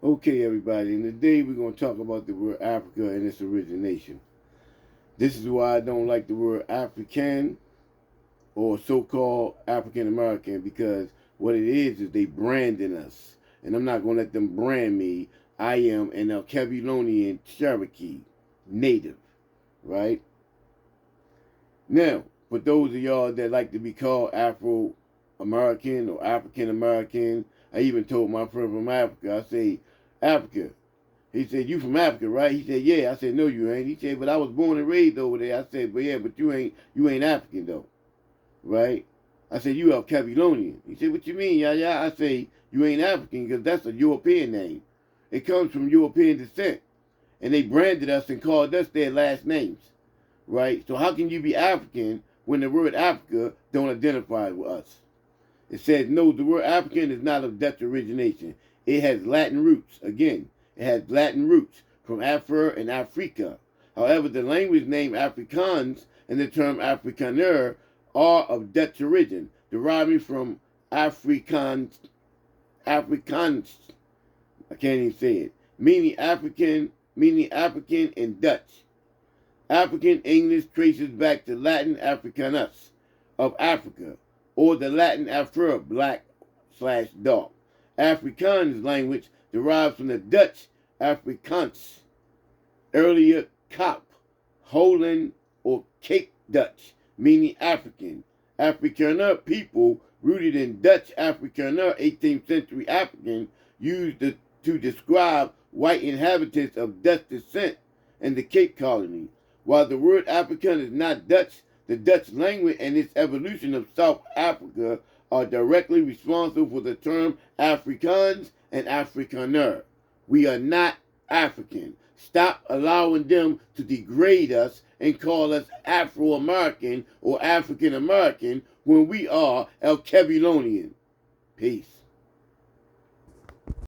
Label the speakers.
Speaker 1: Okay, everybody, and today we're going to talk about the word Africa and its origination. This is why I don't like the word African or so-called African American, because what it is they branding us. And I'm not going to let them brand me. I am an Alkebulonan Cherokee native, right? Now, for those of y'all that like to be called Afro-American or African-American, I even told my friend from Africa, I say, Africa. He said, "You from Africa, right?" He said, "Yeah." I said, "No, you ain't." He said, "But I was born and raised over there." I said, "But yeah, but you ain't African though, right?" I said, "You are Cabulonian." He said, "What you mean, yeah?" I say, "You ain't African because that's a European name. It comes from European descent, and they branded us and called us their last names, right? So how can you be African when the word Africa don't identify with us?" It says, no, the word African is not of Dutch origination. It has Latin roots. Again, it has Latin roots from Afro and Africa. However, the language name Afrikaans and the term Afrikaner are of Dutch origin, deriving from Afrikaans, I can't even say it, meaning African in Dutch. African English traces back to Latin Africanus, of Africa, or the Latin Afro, black/dark. Afrikaans language derives from the Dutch Afrikaans, earlier Kap, Holland, or Cape Dutch, meaning African. Afrikaner people, rooted in Dutch Afrikaner, 18th century African, used to describe white inhabitants of Dutch descent in the Cape Colony. While the word African is not Dutch, the Dutch language and its evolution of South Africa are directly responsible for the term Afrikaans and Afrikaner. We are not African. Stop allowing them to degrade us and call us Afro-American or African-American when we are Alkebulonan. Peace.